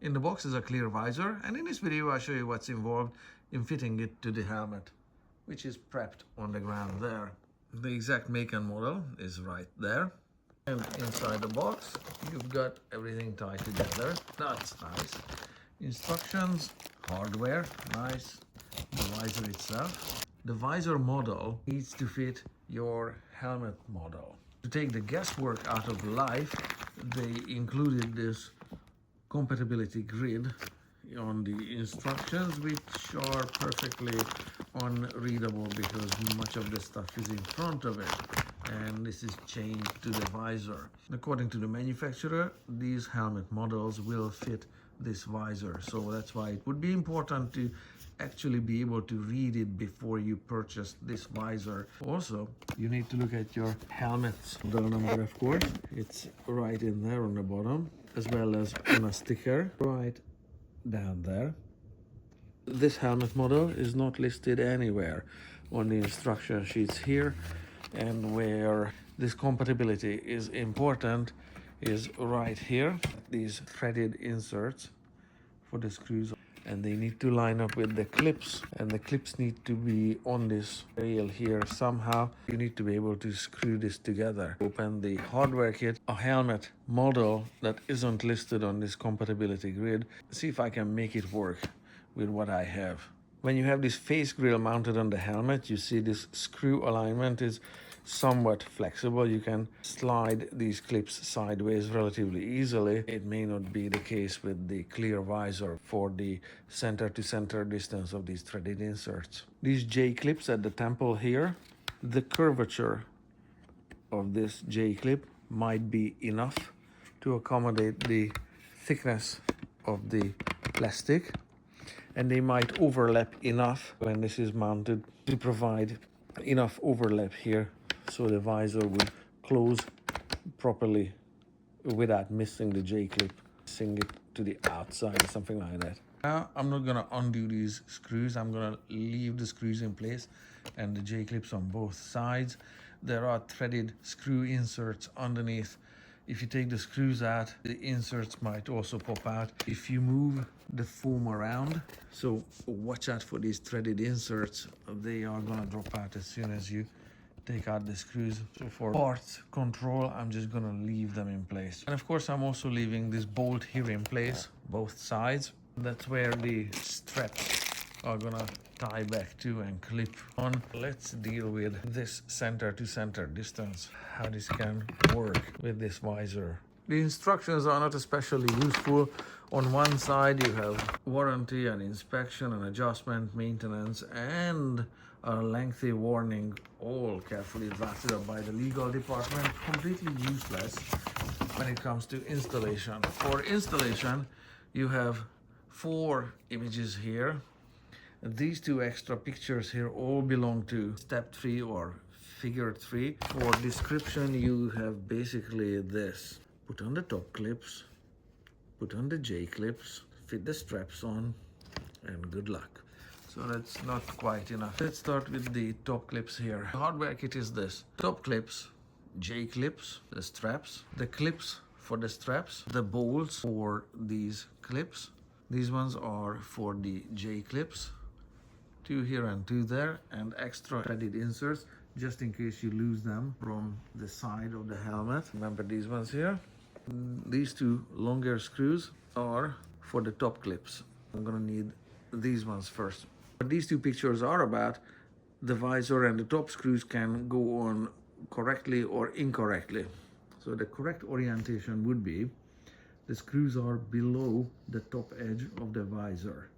In the box is a clear visor, and in this video I'll show you what's involved in fitting it to the helmet, which is prepped on the ground there. The exact make and model is right there. And inside the box, you've got everything tied together. That's nice. Instructions, hardware, nice. The visor itself. The visor model needs to fit your helmet model. To take the guesswork out of life, they included this compatibility grid on the instructions, which are perfectly unreadable because much of the stuff is in front of it, and this is changed to the visor. According to the manufacturer, these helmet models will fit this visor, so that's why it would be important to actually be able to read it before you purchase this visor. Also, you need to look at your helmet's model number, of course. It's right in there on the bottom, as well as on a sticker right down there. This helmet model is not listed anywhere on the instruction sheets here, and where this compatibility is important is right here. These threaded inserts for the screws, and they need to line up with the clips, and the clips need to be on this rail here somehow. You need to be able to screw this together. Open the hardware kit, a helmet model that isn't listed on this compatibility grid. See if I can make it work with what I have. When you have this face grill mounted on the helmet, you see this screw alignment is somewhat flexible. You can slide these clips sideways relatively easily. It may not be the case with the clear visor for the center to center distance of these threaded inserts. These J clips at the temple here, the curvature of this J clip might be enough to accommodate the thickness of the plastic, and they might overlap enough when this is mounted to provide enough overlap here so the visor would close properly without missing the J-clip, missing it to the outside or something like that. Now I'm not gonna undo these screws. I'm gonna leave the screws in place and the J-clips on both sides. There are threaded screw inserts underneath. If you take the screws out, the inserts might also pop out if you move the foam around. So watch out for these threaded inserts. They are gonna drop out as soon as you take out the screws. So for parts control, I'm just gonna leave them in place. And of course, I'm also leaving this bolt here in place, both sides. That's where the straps are gonna tie back to and clip on. Let's deal with this center to center distance, how this can work with this visor. The instructions are not especially useful. On one side you have warranty and inspection and adjustment, maintenance, and a lengthy warning, all carefully drafted up by the legal department. Completely useless when it comes to installation. For installation, you have 4 images here. These 2 extra pictures here all belong to step 3 or figure 3. For description, you have basically this. Put on the top clips, put on the J clips, fit the straps on, and good luck. So that's not quite enough. Let's start with the top clips here. The hardware kit is this. Top clips, J clips, the straps, the clips for the straps, the bolts for these clips. These ones are for the J clips. 2 here and 2 there, and extra threaded inserts just in case you lose them from the side of the helmet. Remember these ones here? These 2 longer screws are for the top clips. I'm gonna need these ones first. What these 2 pictures are about, the visor and the top screws can go on correctly or incorrectly. So the correct orientation would be the screws are below the top edge of the visor.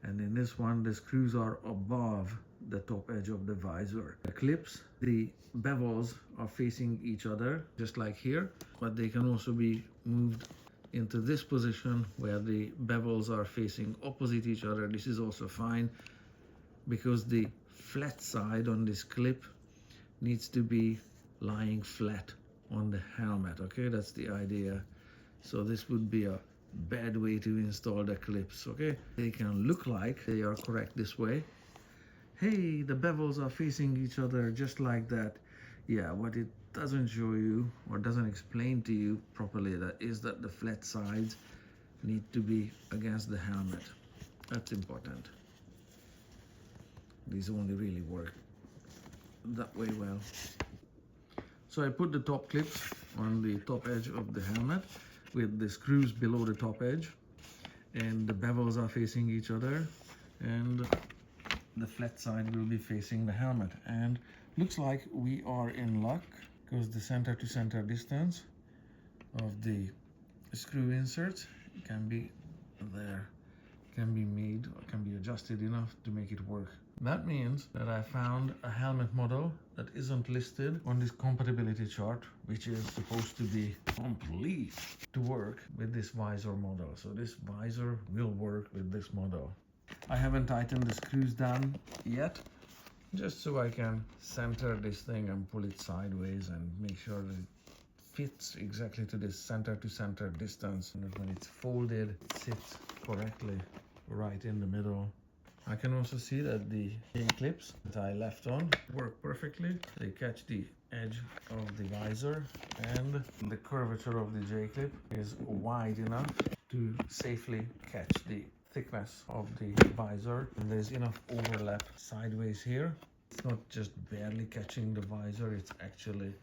And in this one, the screws are above the top edge of the visor. The clips, the bevels are facing each other, just like here, but they can also be moved into this position where the bevels are facing opposite each other. This is also fine because the flat side on this clip needs to be lying flat on the helmet. Okay, that's the idea. So this would be a bad way to install the clips. Okay, they can look like they are correct this way. Hey, the bevels are facing each other just like that. Yeah, what it doesn't show you or doesn't explain to you properly that is that the flat sides need to be against the helmet. That's important. These only really work that way well. So I put the top clips on the top edge of the helmet with the screws below the top edge, and the bevels are facing each other, and the flat side will be facing the helmet. And looks like we are in luck because the center to center distance of the screw inserts can be there, can be made or can be adjusted enough to make it work. That means that I found a helmet model that isn't listed on this compatibility chart, which is supposed to be complete to work with this visor model. So this visor will work with this model. I haven't tightened the screws down yet, just so I can center this thing and pull it sideways and make sure that it fits exactly to this center to center distance, and that when it's folded, it sits correctly right in the middle. I can also see that the J-clips that I left on work perfectly. They catch the edge of the visor, and the curvature of the J-clip is wide enough to safely catch the thickness of the visor. And there's enough overlap sideways here. It's not just barely catching the visor, it's actually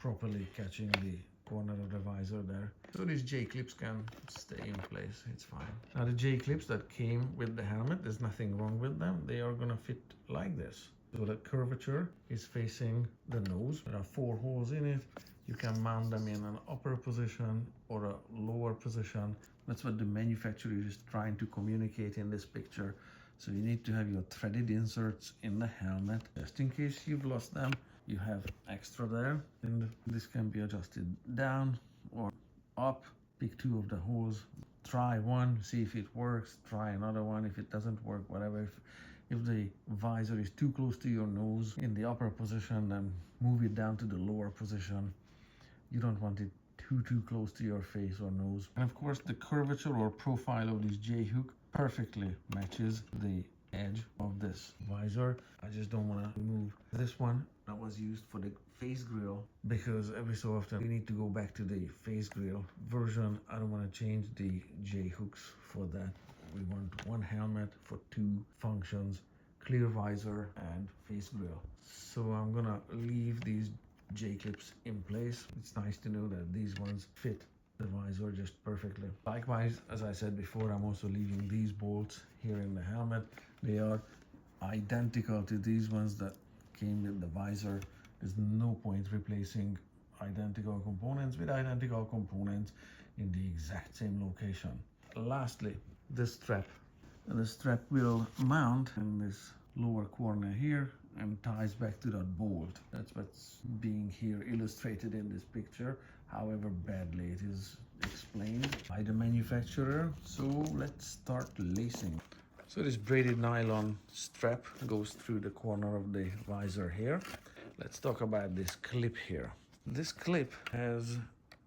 properly catching the corner of the visor there. So these J-clips can stay in place, it's fine. Now the J-clips that came with the helmet, there's nothing wrong with them. They are gonna fit like this. So the curvature is facing the nose. There are 4 holes in it. You can mount them in an upper position or a lower position. That's what the manufacturer is trying to communicate in this picture. So you need to have your threaded inserts in the helmet, just in case you've lost them. You have extra there, and this can be adjusted down or up. Pick 2 of the holes, try one, see if it works, try another one. If it doesn't work, whatever. If the visor is too close to your nose in the upper position, then move it down to the lower position. You don't want it too close to your face or nose. And of course, the curvature or profile of this J-hook perfectly matches the edge of this visor. I just don't want to remove this one that was used for the face grill, because every so often we need to go back to the face grill version. I don't want to change the J-hooks for that. We want one helmet for 2 functions: clear visor and face grill. So I'm gonna leave these J-clips in place. It's nice to know that these ones fit the visor just perfectly. Likewise, as I said before, I'm also leaving these bolts here in the helmet. They are identical to these ones that came with the visor. There's no point replacing identical components with identical components in the exact same location. Lastly, the strap. And the strap will mount in this lower corner here and ties back to that bolt. That's what's being here illustrated in this picture, however badly it is explained by the manufacturer. So let's start lacing. So this braided nylon strap goes through the corner of the visor here. Let's talk about this clip here. This clip has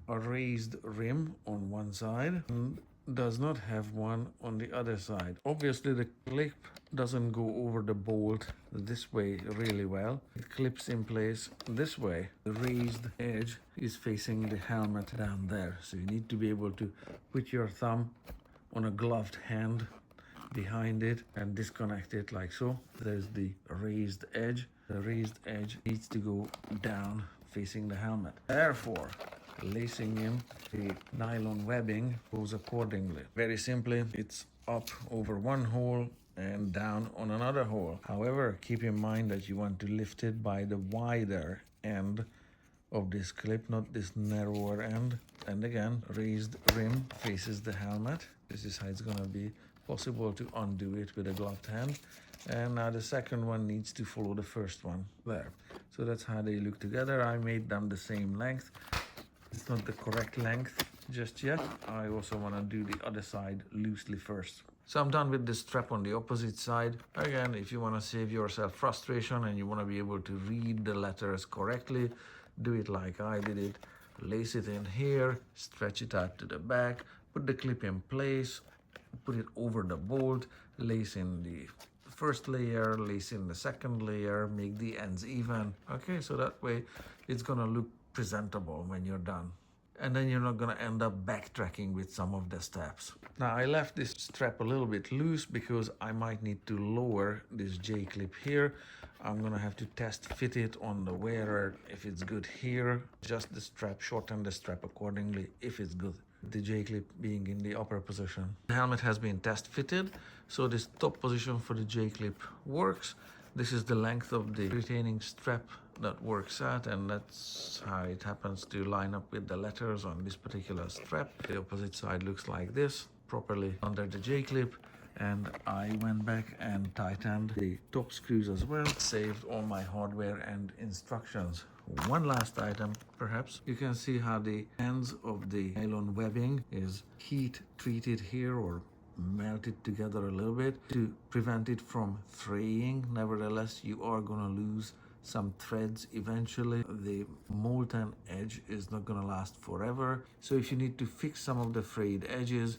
a raised rim on one side and does not have one on the other side. Obviously the clip doesn't go over the bolt this way really well. It clips in place this way. The raised edge is facing the helmet down there. So you need to be able to put your thumb on a gloved hand behind it and disconnect it like so. There's the raised edge. The raised edge needs to go down facing the helmet. Therefore, lacing in the nylon webbing goes accordingly. Very simply, it's up over one hole and down on another hole. However, keep in mind that you want to lift it by the wider end of this clip, not this narrower end. And again, raised rim faces the helmet. This is how it's gonna be possible to undo it with a gloved hand. And now the second one needs to follow the first one there. So that's how they look together. I made them the same length. It's not the correct length just yet. I also want to do the other side loosely first. So I'm done with the strap on the opposite side. Again, if you want to save yourself frustration and you want to be able to read the letters correctly, do it like I did it. Lace it in here, stretch it out to the back, put the clip in place, put it over the bolt, lace in the first layer, lace in the second layer, make the ends even. Okay, so that way it's gonna look presentable when you're done. and then you're not going to end up backtracking with some of the steps. Now I left this strap a little bit loose because I might need to lower this J-clip here. I'm going to have to test fit it on the wearer if it's good here. Adjust the strap, shorten the strap accordingly if it's good. The J-clip being in the upper position. The helmet has been test fitted, so this top position for the J-clip works. This is the length of the retaining strap that works out, and that's how it happens to line up with the letters on this particular strap. The opposite side looks like this, properly under the J-clip, and I went back and tightened the top screws as well. Saved all my hardware and instructions. One last item, perhaps. You can see how the ends of the nylon webbing is heat treated here or melted together a little bit to prevent it from fraying. Nevertheless, you are going to lose some threads eventually. The molten edge is not going to last forever. So if you need to fix some of the frayed edges,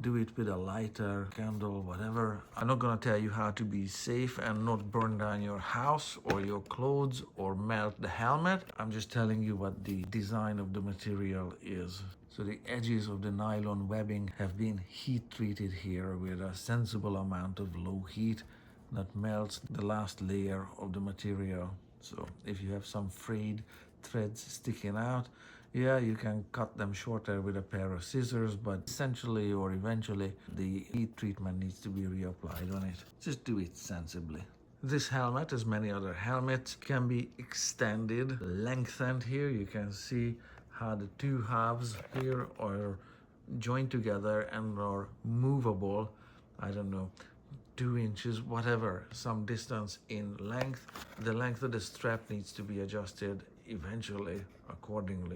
do it with a lighter, candle, whatever. I'm not going to tell you how to be safe and not burn down your house or your clothes or melt the helmet. I'm just telling you what the design of the material is. So the edges of the nylon webbing have been heat treated here with a sensible amount of low heat that melts the last layer of the material. So if you have some frayed threads sticking out, yeah, you can cut them shorter with a pair of scissors, but essentially or eventually the heat treatment needs to be reapplied on it. Just do it sensibly. This helmet, as many other helmets, can be extended, lengthened here. You can see how the two halves here are joined together and are movable, I don't know, 2 inches, whatever, some distance in length. The length of the strap needs to be adjusted eventually accordingly.